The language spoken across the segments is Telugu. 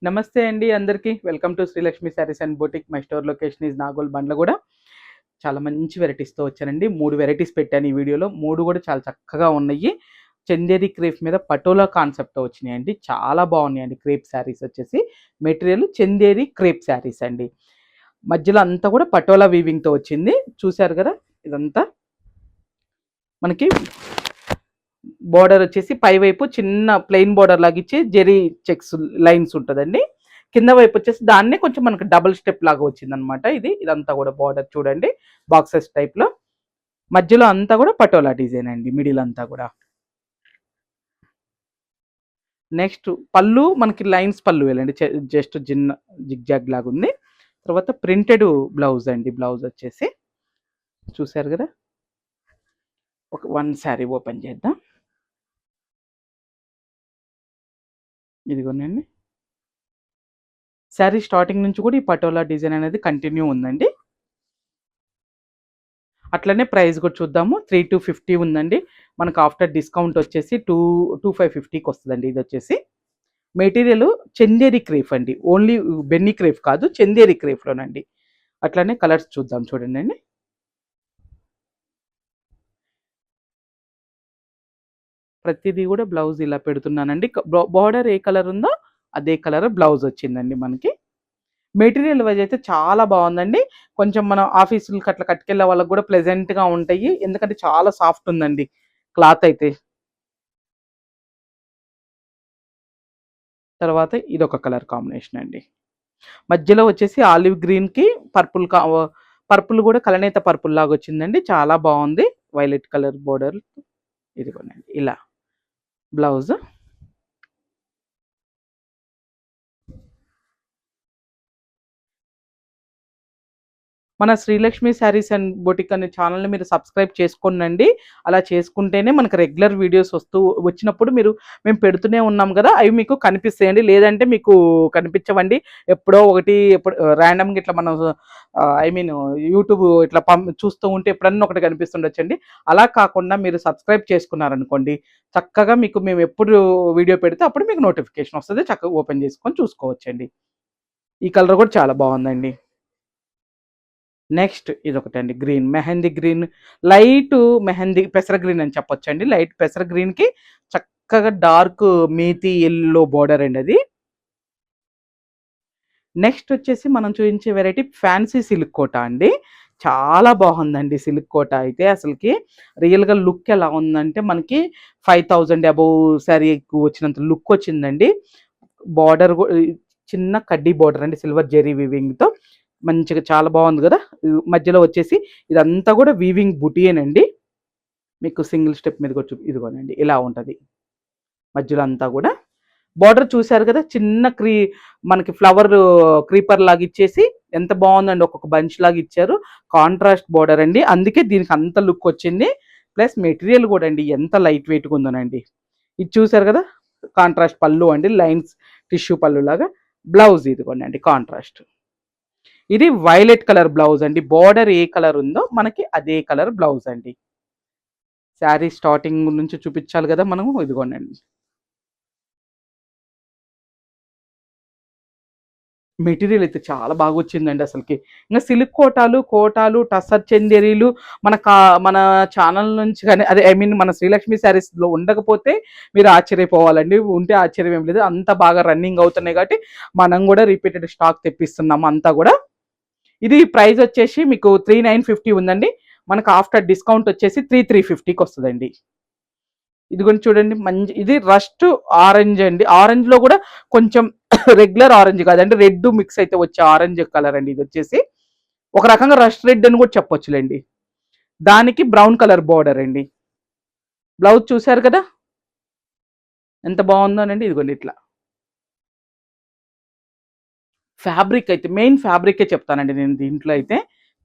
నమస్తే అండి అందరికీ. Welcome to Srilakshmi saris and boutique. My store location is Nagole Bandlaguda. చాలా మంచి వెరైటీస్‌తో వచ్చానండి. 3 వెరైటీస్ పెట్టాను ఈ వీడియోలో. 3 కూడా చాలా చక్కగా ఉన్నాయి. చందేరి క్రేప్ మీద పటోలా కాన్సెప్ట్‌తో వచ్చినాయండి. చాలా బాగున్నాయండి క్రేప్ శారీస్ వచ్చేసి. మెటీరియల్ చందేరి క్రేప్ శారీస్ అండి. మధ్యలో అంతా కూడా పటోలా వీవింగ్‌తో వచ్చింది. చూసారు కదా ఇదంతా. మనకి బోర్డర్ వచ్చేసి పై వైపు చిన్న ప్లెయిన్ బోర్డర్ లాగా ఇచ్చి జెరీ చెక్స్ లైన్స్ ఉంటుందండి. కింద వైపు వచ్చేసి దాన్నే కొంచెం మనకు డబుల్ స్టెప్ లాగా వచ్చిందనమాట. ఇదంతా కూడా బార్డర్ చూడండి, బాక్సెస్ టైప్ లో. మధ్యలో అంతా కూడా పటోలా డిజైన్ అండి, మిడిల్ అంతా కూడా. నెక్స్ట్ పళ్ళు మనకి లైన్స్ పళ్ళు వెళ్ళండి, జస్ట్ చిన్న జిగ్జాగ్ లాగా ఉంది. తర్వాత ప్రింటెడ్ బ్లౌజ్ అండి. బ్లౌజ్ వచ్చేసి చూసారు కదా. ఒక వన్ శారీ ఓపెన్ చేద్దాం. ఇదిగోనండి, శారీ స్టార్టింగ్ నుంచి కూడా ఈ పటోలా డిజైన్ అనేది కంటిన్యూ ఉందండి. అట్లనే ప్రైస్ కూడా చూద్దాము. 3250 ఉందండి. మనకు ఆఫ్టర్ డిస్కౌంట్ వచ్చేసి 2550కి వస్తుందండి. ఇది వచ్చేసి మెటీరియల్ చందేరి క్రేప్ అండి. ఓన్లీ బెన్నీ క్రేప్ కాదు, చందేరి క్రేప్లోనండి. అట్లనే కలర్స్ చూద్దాం చూడండి అండి. ప్రతిదీ కూడా బ్లౌజ్ ఇలా పెడుతున్నానండి. బార్డర్ ఏ కలర్ ఉందో అదే కలర్ బ్లౌజ్ వచ్చిందండి మనకి. మెటీరియల్ వైజ్ అయితే చాలా బాగుందండి. కొంచెం మనం ఆఫీసులకి అట్లా కట్టుకెళ్ళే వాళ్ళకి కూడా ప్లెజెంట్గా ఉంటాయి. ఎందుకంటే చాలా సాఫ్ట్ ఉందండి క్లాత్ అయితే. తర్వాత ఇదొక కలర్ కాంబినేషన్ అండి. మధ్యలో వచ్చేసి ఆలివ్ గ్రీన్కి పర్పుల్ పర్పుల్ కూడా కలనేత పర్పుల్ లాగా వచ్చిందండి. చాలా బాగుంది. Violet colour border. ఇదిగోనండి ఇలా బ్లౌజ్. మన శ్రీలక్ష్మి శారీస్ అండ్ బొటిక్ అనే ఛానల్ని మీరు సబ్స్క్రైబ్ చేసుకోండి. అలా చేసుకుంటేనే మనకు రెగ్యులర్ వీడియోస్ వచ్చినప్పుడు మేము పెడుతూనే ఉన్నాం కదా, అవి మీకు కనిపిస్తాయండి. లేదంటే మీకు కనిపించవండి. ఎప్పుడో ఒకటి ఎప్పుడు ర్యాండమ్గా ఇట్లా మనం యూట్యూబ్ ఇట్లా చూస్తూ ఉంటే ఎప్పుడన్నా ఒకటి కనిపిస్తుండొచ్చండి. అలా కాకుండా మీరు సబ్స్క్రైబ్ చేసుకున్నారనుకోండి, చక్కగా మీకు మేము ఎప్పుడు వీడియో పెడితే అప్పుడు మీకు నోటిఫికేషన్ వస్తుంది. చక్కగా ఓపెన్ చేసుకొని చూసుకోవచ్చండి. ఈ కలర్ కూడా చాలా బాగుందండి. నెక్స్ట్ ఇదొకటండి, green, mehndi green, light mehndi పెసర గ్రీన్ అని చెప్పొచ్చండి. లైట్ పెసర గ్రీన్కి చక్కగా డార్క్ మేతి ఎల్లో బోర్డర్ అండి అది. నెక్స్ట్ వచ్చేసి మనం చూపించే వెరైటీ ఫ్యాన్సీ సిల్క్ కోట అండి. చాలా బాగుందండి సిల్క్ కోట అయితే. అసలుకి రియల్గా లుక్ ఎలా ఉందంటే మనకి 5000 అబౌవ్ శారీ వచ్చినంత లుక్ వచ్చిందండి. బార్డర్ చిన్న కడ్డీ బార్డర్ అండి, సిల్వర్ జెరీ వీవింగ్తో. మంచిగా చాలా బాగుంది కదా. మధ్యలో వచ్చేసి ఇదంతా కూడా వీవింగ్ బుటీయేనండి. మీకు సింగిల్ స్టెప్ మీద కూడా ఇదిగోనండి ఇలా ఉంటుంది. మధ్యలో అంతా కూడా బార్డర్ చూశారు కదా, చిన్న మనకి ఫ్లవర్ క్రీపర్ లాగా ఇచ్చేసి ఎంత బాగుందండి. ఒక్కొక్క బంచ్ లాగా ఇచ్చారు. కాంట్రాస్ట్ బార్డర్ అండి, అందుకే దీనికి అంత లుక్ వచ్చింది. ప్లస్ మెటీరియల్ కూడా అండి ఎంత లైట్ వెయిట్గా ఉందోనండి. ఇది చూసారు కదా, కాంట్రాస్ట్ పళ్ళు అండి, లైన్స్ టిష్యూ పళ్ళు లాగా. బ్లౌజ్ ఇదిగోండి అండి కాంట్రాస్ట్. ఇది వైలెట్ కలర్ బ్లౌజ్ అండి. బార్డర్ ఏ కలర్ ఉందో మనకి అదే కలర్ బ్లౌజ్ అండి. శారీ స్టార్టింగ్ నుంచి చూపించాలి కదా మనము. ఇదిగోండి, మెటీరియల్ అయితే చాలా బాగా వచ్చిందండి అసలుకి. ఇంకా సిల్క్ కోటాలు టసర్ చందేరీలు మన ఛానల్ నుంచి కానీ, అదే మన శ్రీలక్ష్మి శారీస్లో ఉండకపోతే మీరు ఆశ్చర్యపోవాలండి. ఉంటే ఆశ్చర్యం ఏం లేదు, అంత బాగా రన్నింగ్ అవుతున్నాయి కాబట్టి మనం కూడా రిపీటెడ్ స్టాక్ తెప్పిస్తున్నాము అంతా కూడా. ఇది ప్రైస్ వచ్చేసి మీకు 3950 ఉందండి. మనకు ఆఫ్టర్ డిస్కౌంట్ వచ్చేసి 3350కి వస్తుందండి. ఇది కూడా చూడండి, మంచి ఇది రస్ట్ ఆరెంజ్ అండి. ఆరెంజ్ లో కూడా కొంచెం రెగ్యులర్ ఆరెంజ్ కాదండి, రెడ్ మిక్స్ అయితే వచ్చే ఆరెంజ్ కలర్ అండి. ఇది వచ్చేసి ఒక రకంగా రస్ట్ రెడ్ అని కూడా చెప్పొచ్చులేండి. దానికి బ్రౌన్ కలర్ బార్డర్ అండి. బ్లౌజ్ చూసారు కదా ఎంత బాగుందోనండి. ఇదిగోండి ఇట్లా ఫ్యాబ్రిక్ అయితే, మెయిన్ ఫ్యాబ్రికే చెప్తానండి నేను దీంట్లో అయితే.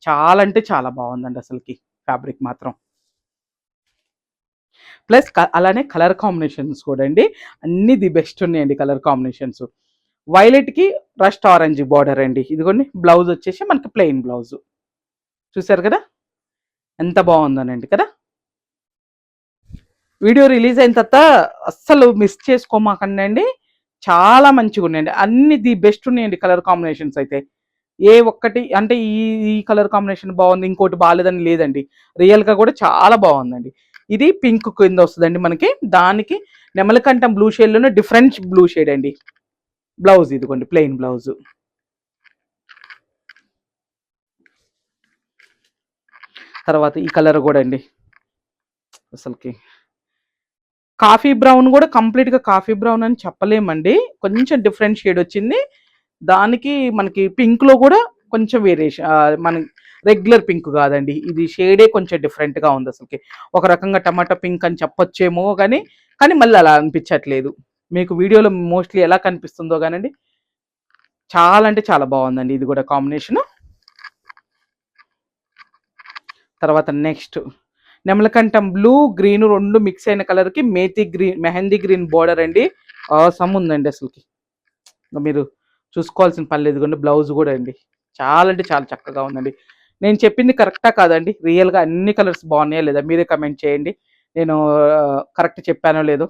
చాలా అంటే చాలా బాగుందండి అసలుకి ఫ్యాబ్రిక్ మాత్రం. ప్లస్ అలానే కలర్ కాంబినేషన్స్ కూడా అండి, అన్ని ది బెస్ట్ ఉన్నాయండి కలర్ కాంబినేషన్స్. వైలెట్కి రస్ట్ ఆరెంజ్ బార్డర్ అండి. ఇదిగోండి బ్లౌజ్ వచ్చేసి మనకి ప్లెయిన్ బ్లౌజ్. చూసారు కదా ఎంత బాగుందోనండి కదా. వీడియో రిలీజ్ అయిన తర్వాత అస్సలు మిస్ చేసుకోమాకండి. చాలా మంచిగా ఉన్నాయండి. అన్ని ది బెస్ట్ ఉన్నాయండి కలర్ కాంబినేషన్స్ అయితే. ఏ ఒక్కటి అంటే ఈ ఈ కలర్ కాంబినేషన్ బాగుంది ఇంకోటి బాగాలేదని లేదండి. రియల్గా కూడా చాలా బాగుందండి. ఇది పింక్ కింద వస్తుందండి మనకి. దానికి నెమలికంఠం బ్లూ షేడ్లోనే డిఫరెంట్ బ్లూ షేడ్ అండి. బ్లౌజ్ ఇదిగోండి ప్లెయిన్ బ్లౌజ్. తర్వాత ఈ కలర్ కూడా అండి అసలుకి కాఫీ బ్రౌన్ కూడా కంప్లీట్గా కాఫీ బ్రౌన్ అని చెప్పలేమండి. కొంచెం డిఫరెంట్ షేడ్ వచ్చింది. దానికి మనకి పింక్లో కూడా కొంచెం వేరియేషన్, మన రెగ్యులర్ పింక్ కాదండి. ఇది షేడే కొంచెం డిఫరెంట్గా ఉంది అసలుకి. ఒక రకంగా టమాటా పింక్ అని చెప్పొచ్చేమో కానీ కానీ మళ్ళీ అలా అనిపించట్లేదు. మీకు వీడియోలో మోస్ట్లీ ఎలా కనిపిస్తుందో కానండి, చాలా అంటే చాలా బాగుందండి ఇది కూడా కాంబినేషన్. తర్వాత నెక్స్ట్ నెమలకంఠం బ్లూ గ్రీన్ రెండు మిక్స్ అయిన కలర్కి methi green mehndi green border అండి. సమ్ ఉందండి అసలుకి. మీరు చూసుకోవాల్సిన పని లేదు కానీ బ్లౌజ్ కూడా అండి చాలా అంటే చాలా చక్కగా ఉందండి. నేను చెప్పింది కరెక్టా కాదండి? రియల్గా అన్ని కలర్స్ బాగున్నాయా లేదా మీరే కమెంట్ చేయండి. నేను కరెక్ట్ చెప్పానో లేదో.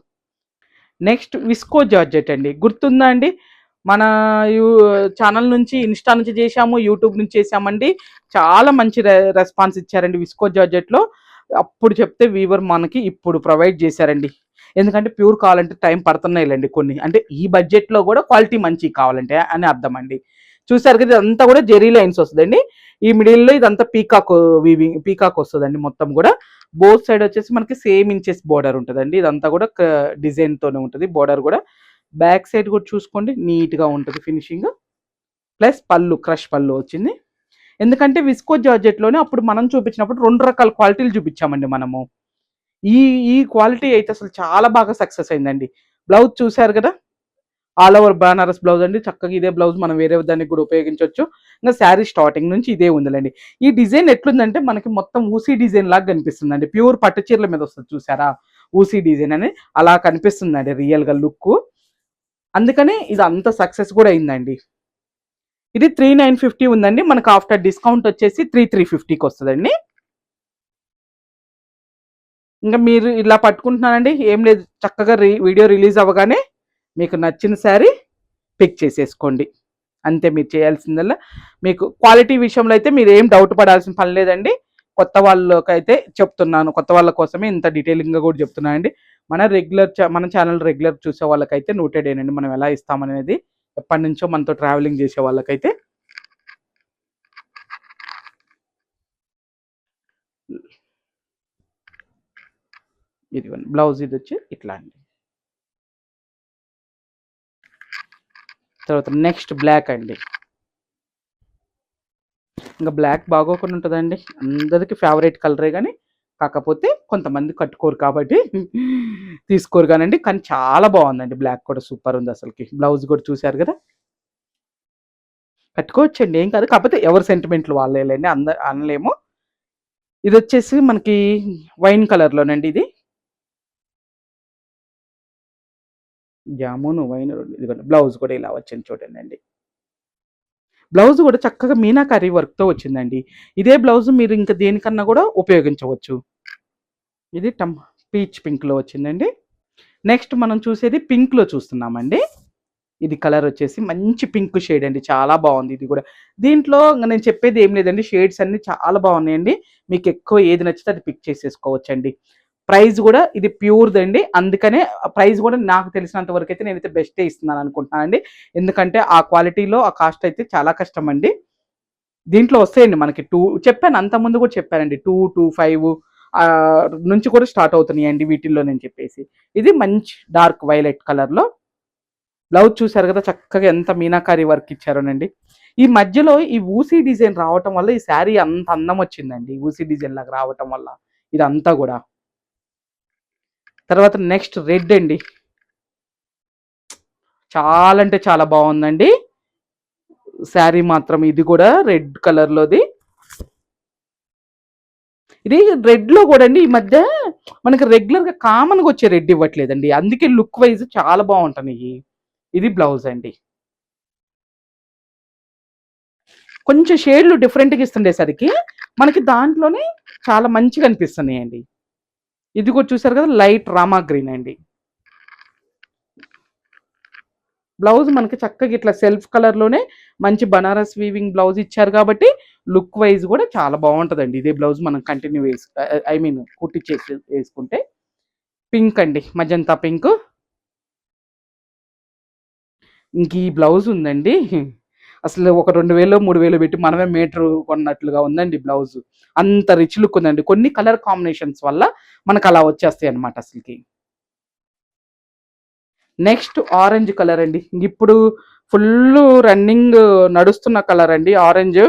నెక్స్ట్ విస్కో జార్జెట్ అండి. గుర్తుందా అండి? మన ఛానల్ నుంచి ఇన్స్టా నుంచి చేశాము, యూట్యూబ్ నుంచి చేశామండి. చాలా మంచి రెస్పాన్స్ ఇచ్చారండి విస్కో జార్జెట్లో. అప్పుడు చెప్తే వీవర్ మనకి ఇప్పుడు ప్రొవైడ్ చేశారండి. ఎందుకంటే ప్యూర్ కావాలంటే టైం పడుతున్నాయిలేండి కొన్ని. అంటే ఈ బడ్జెట్లో కూడా క్వాలిటీ మంచి కావాలంటే అని అర్థం అండి. చూసారు కదా ఇదంతా కూడా జెరీ లైన్స్ వస్తుందండి. ఈ మిడిల్లో ఇదంతా పీకాక్ వీవింగ్ పీకాక్ వస్తుందండి మొత్తం కూడా. బోత్ సైడ్ వచ్చేసి మనకి సేమ్ ఇంచెస్ బోర్డర్ ఉంటుందండి. ఇదంతా కూడా డిజైన్తోనే ఉంటుంది బోర్డర్ కూడా. బ్యాక్ సైడ్ కూడా చూసుకోండి నీట్గా ఉంటుంది ఫినిషింగ్. ప్లస్ పళ్ళు క్రష్ పళ్ళు వచ్చింది. ఎందుకంటే విస్కో జార్జెట్లోనే అప్పుడు మనం చూపించినప్పుడు 2 రకాల క్వాలిటీలు చూపించామండి మనము. ఈ ఈ క్వాలిటీ అయితే అసలు చాలా బాగా సక్సెస్ అయిందండి. బ్లౌజ్ చూసారు కదా, ఆల్ ఓవర్ బనారస్ బ్లౌజ్ అండి. చక్కగా ఇదే బ్లౌజ్ మనం వేరే దానికి కూడా ఉపయోగించవచ్చు. ఇంకా శారీ స్టార్టింగ్ నుంచి ఇదే ఉందండి. ఈ డిజైన్ ఎట్లుందంటే మనకి మొత్తం ఊసీ డిజైన్ లాగా కనిపిస్తుందండి. ప్యూర్ పట్టు చీరల మీద వస్తుంది చూసారా ఊసీ డిజైన్ అని, అలా కనిపిస్తుందండి రియల్గా లుక్. అందుకనే ఇది అంత సక్సెస్ కూడా అయిందండి. ఇది 3950 ఉందండి. మనకు ఆఫ్టర్ డిస్కౌంట్ వచ్చేసి 3350కి వస్తుందండి. ఇంకా మీరు ఇలా పట్టుకుంటున్నానండి, ఏం లేదు చక్కగా వీడియో రిలీజ్ అవ్వగానే మీకు నచ్చిన శారీ పిక్ చేసేసుకోండి. అంతే మీరు చేయాల్సిందల్లా. మీకు క్వాలిటీ విషయంలో అయితే మీరు ఏం డౌట్ పడాల్సిన పని లేదండి. కొత్త వాళ్ళకైతే చెప్తున్నాను, కొత్త వాళ్ళ కోసమే ఇంత డీటెయిలింగ్గా కూడా చెప్తున్నాను అండి. మన ఛానల్ రెగ్యులర్ చూసే వాళ్ళకైతే నోటెడేనండి మనం ఎలా ఇస్తామనేది. ఎప్పటి నుంచో మనతో ట్రావెలింగ్ చేసే వాళ్ళకైతే. ఇదిగోండి బ్లౌజ్ ఇది వచ్చి ఇట్లా అండి. తర్వాత నెక్స్ట్ బ్లాక్ అండి. ఇంకా బ్లాక్ బాగోకుండా ఉంటుందండి, అందరికి ఫేవరెట్ కలరే కానీ కాకపోతే కొంతమంది కట్టుకోరు కాబట్టి తీసుకోరు కానండి. కానీ చాలా బాగుందండి, బ్లాక్ కూడా సూపర్ ఉంది అసలుకి. బ్లౌజ్ కూడా చూసారు కదా, కట్టుకోవచ్చండి ఏం కాదు. కాకపోతే ఎవరి సెంటిమెంట్లు వాళ్ళేలేండి, అనలేము. ఇది వచ్చేసి మనకి వైన్ కలర్లోనండి. ఇది జామును వైన్, ఇదిగోండి బ్లౌజ్ కూడా ఇలా వచ్చింది చూడండి అండి. బ్లౌజ్ కూడా చక్కగా మీనాకరీ వర్క్తో వచ్చిందండి. ఇదే బ్లౌజ్ మీరు ఇంకా దేనికన్నా కూడా ఉపయోగించవచ్చు. ఇది పీచ్ పింక్లో వచ్చిందండి. నెక్స్ట్ మనం చూసేది పింక్లో చూస్తున్నామండి. ఇది కలర్ వచ్చేసి మంచి పింక్ షేడ్ అండి, చాలా బాగుంది ఇది కూడా. దీంట్లో నేను చెప్పేది ఏం లేదండి, షేడ్స్ అన్ని చాలా బాగున్నాయండి. మీకు ఎక్కువ ఏది నచ్చితే అది పిక్ చేసేసుకోవచ్చండి. ప్రైస్ కూడా ఇది ప్యూర్దండి. అందుకనే ప్రైస్ కూడా నాకు తెలిసినంత వరకు అయితే నేనైతే బెస్టే ఇస్తున్నాను అనుకుంటున్నానండి. ఎందుకంటే ఆ క్వాలిటీలో ఆ కాస్ట్ అయితే చాలా కష్టం అండి. దీంట్లో వస్తాయండి మనకి చెప్పాను అంతకుముందు కూడా చెప్పానండి, 225 నుంచి కూడా స్టార్ట్ అవుతున్నాయండి వీటిల్లో నేను చెప్పేసి. ఇది మంచి డార్క్ వైలెట్ కలర్లో. బ్లౌజ్ చూసారు కదా చక్కగా ఎంత మీనాకారి వర్క్ ఇచ్చారోనండి. ఈ మధ్యలో ఈ ఊసీ డిజైన్ రావటం వల్ల ఈ శారీ అంత అందం వచ్చిందండి, ఊసీ డిజైన్ లాగా రావటం వల్ల ఇదంతా కూడా. తర్వాత నెక్స్ట్ రెడ్ అండి. చాలా అంటే చాలా బాగుందండి శారీ మాత్రం. ఇది కూడా రెడ్ కలర్లోది. ఇది రెడ్లో కూడా అండి ఈ మధ్య మనకి రెగ్యులర్గా కామన్గా వచ్చే రెడ్ ఇవ్వట్లేదండి, అందుకే లుక్ వైజ్ చాలా బాగుంటున్నాయి. ఇది బ్లౌజ్ అండి. కొంచెం షేడ్లు డిఫరెంట్గా ఇస్తుండేసరికి మనకి దాంట్లోనే చాలా మంచిగా అనిపిస్తున్నాయండి. ఇది కూడా చూసారు కదా లైట్ రామా గ్రీన్ అండి. బ్లౌజ్ మనకి చక్కగా ఇట్లా సెల్ఫ్ కలర్లోనే మంచి బనారస్ వీవింగ్ బ్లౌజ్ ఇచ్చారు కాబట్టి లుక్ వైజ్ కూడా చాలా బాగుంటుందండి. ఇదే బ్లౌజ్ మనం కంటిన్యూ ఐ మీన్ కుట్టించేసి వేసుకుంటే. పింక్ అండి, మజంతా పింక్. ఇంక ఈ బ్లౌజ్ ఉందండి, అసలు ఒక 2000 3000 పెట్టి మనమే మీటర్ కొన్నట్లుగా ఉందండి బ్లౌజ్. అంత రిచ్ లుక్ ఉందండి. కొన్ని కలర్ కాంబినేషన్స్ వల్ల మనకు అలా వచ్చేస్తాయి అనమాట అసలుకి. నెక్స్ట్ ఆరెంజ్ కలర్ అండి, ఇప్పుడు ఫుల్ రన్నింగ్ నడుస్తున్న కలర్ అండి ఆరెంజ్.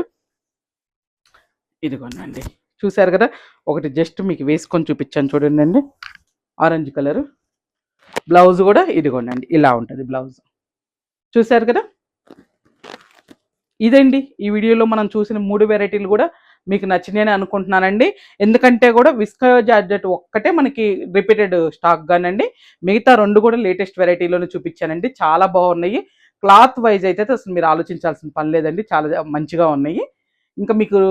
ఇదిగోనండి, చూసారు కదా, ఒకటి జస్ట్ మీకు వేసుకొని చూపించాను చూడండి అండి. ఆరెంజ్ కలర్ బ్లౌజ్ కూడా ఇదిగోనండి, ఇలా ఉంటుంది బ్లౌజ్. చూసారు కదా. ఇదండి ఈ వీడియోలో మనం చూసిన 3 వెరైటీలు కూడా మీకు నచ్చినాయని అనుకుంటున్నానండి. ఎందుకంటే కూడా విస్కో జార్జెట్ ఒక్కటే మనకి రిపీటెడ్ స్టాక్ గానండి, మిగతా 2 కూడా లేటెస్ట్ వెరైటీలోనే చూపించానండి. చాలా బాగున్నాయి. క్లాత్ వైజ్ అయితే అసలు మీరు ఆలోచించాల్సిన పని లేదండి, చాలా మంచిగా ఉన్నాయి. ఇంకా మీకు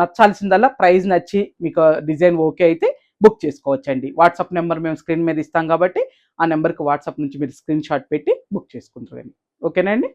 నచ్చాల్సిందల్లా ప్రైస్ నచ్చి మీకు డిజైన్ ఓకే అయితే బుక్ చేసుకోవచ్చండి. వాట్సాప్ నెంబర్ మేము స్క్రీన్ మీద ఇస్తాం కాబట్టి ఆ నెంబర్కి వాట్సాప్ నుంచి మీరు స్క్రీన్ షాట్ పెట్టి బుక్ చేసుకుంటారండి. ఓకేనా అండి.